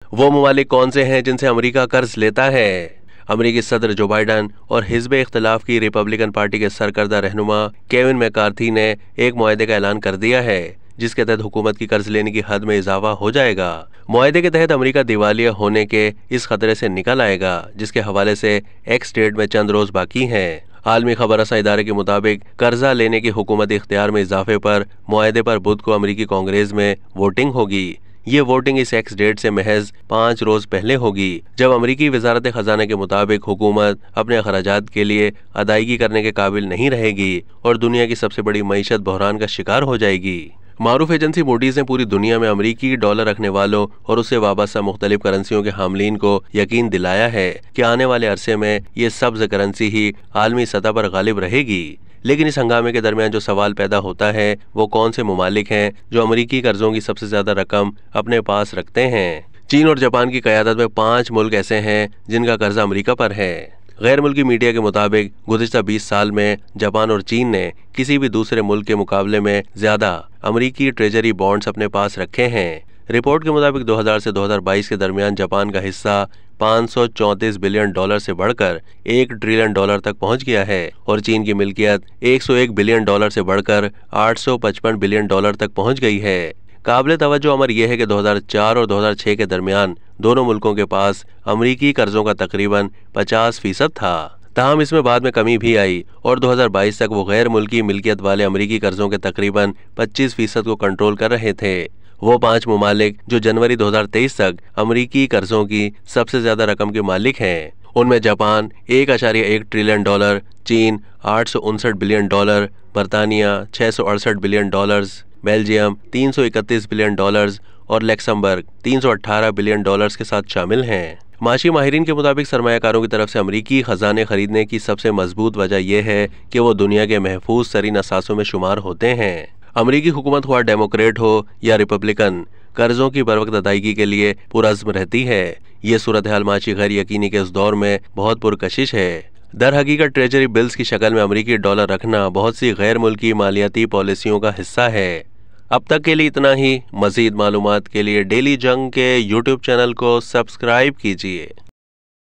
वो ममालिक कौन से हैं जिनसे अमेरिका कर्ज लेता है? अमेरिकी सदर जो बाइडन और हिज़्ब इख्तिलाफ की रिपब्लिकन पार्टी के सरकर्दा रहनुमा केविन मैकार्थी ने एक मुआहदे का ऐलान कर दिया है, जिसके तहत हुकूमत की कर्ज लेने की हद में इजाफा हो जाएगा। मुआहदे के तहत अमेरिका दिवालिया होने के इस खतरे से निकल आएगा, जिसके हवाले से एक्स डेट में चंद रोज बाकी हैं। आलमी खबर रसा इदारे के मुताबिक कर्जा लेने की हुकूमती इख्तियार में इजाफे पर मुआहदे पर बुध को अमेरिकी कांग्रेस में वोटिंग होगी। ये वोटिंग इस एक्स डेट से महज 5 रोज पहले होगी, जब अमेरिकी वजारत खजाना के मुताबिक हुकूमत अपने अखराजात के लिए अदायगी करने के काबिल नहीं रहेगी और दुनिया की सबसे बड़ी मईशत बहरान का शिकार हो जाएगी। मारूफ एजेंसी मूडीज ने पूरी दुनिया में अमेरिकी डॉलर रखने वालों और उससे वाबस्ता मुख्तलिफ करेंसियों के हामलीन को यकीन दिलाया है कि आने वाले अरसे में ये सब्ज करेंसी ही आलमी सतह पर गालिब रहेगी। लेकिन इस हंगामे के दरमियान जो सवाल पैदा होता है वो कौन से ममालिक हैं जो अमेरिकी कर्जों की सबसे ज्यादा रकम अपने पास रखते हैं। चीन और जापान की क़यादत में 5 मुल्क ऐसे हैं जिनका कर्जा अमेरिका पर है। गैर मुल्की मीडिया के मुताबिक गुज़िश्ता 20 साल में जापान और चीन ने किसी भी दूसरे मुल्क के मुकाबले में ज्यादा अमेरिकी ट्रेजरी बॉन्ड्स अपने पास रखे हैं। रिपोर्ट के मुताबिक 2000 से 2022 के दरमियान जापान का हिस्सा 534 बिलियन डॉलर से बढ़कर 1 ट्रिलियन डॉलर तक पहुंच गया है और चीन की मिल्कियत 101 बिलियन डॉलर से बढ़कर 855 बिलियन डॉलर तक पहुंच गई है। काबिल तवज्जो अमर यह है कि 2004 और 2006 के दरमियान दोनों मुल्कों के पास अमेरिकी कर्जों का तकरीबन 50% था। ताहम इसमें बाद में कमी भी आई और 2022 तक वो गैर मुल्की मिल्कियत वाले अमेरिकी कर्जों के तकरीबन 25% को कंट्रोल कर रहे थे। वो 5 ममालिक जो जनवरी 2023 तक अमेरिकी कर्जों की सबसे ज्यादा रकम के मालिक हैं, उनमें जापान 1.1 ट्रिलियन डॉलर, चीन 859 बिलियन डॉलर, बरतानिया 668 billion dollars, Belgium 331 billion dollars और लक्समबर्ग 318 बिलियन डॉलर्स के साथ शामिल हैं। माशी माहिरीन के मुताबिक सरमायाकारों की तरफ से अमेरिकी खजाने खरीदने की सबसे मजबूत वजह यह है कि वो दुनिया के महफूज तरीन असासों में शुमार होते हैं। अमेरिकी हुकूमत हुआ डेमोक्रेट हो या रिपब्लिकन, कर्जों की बरवक्त अदायगी के लिए पुरअज़्म रहती है। ये सूरत हाल माशी गैर यकीनी के इस दौर में बहुत पुरकशिश है। दर हकीकत ट्रेजरी बिल्स की शक्ल में अमेरिकी डॉलर रखना बहुत सी गैर मुल्की मालियाती पॉलिसियों का हिस्सा है। अब तक के लिए इतना ही। मज़ीद मालूमात के लिए डेली जंग के यूट्यूब चैनल को सब्सक्राइब कीजिए।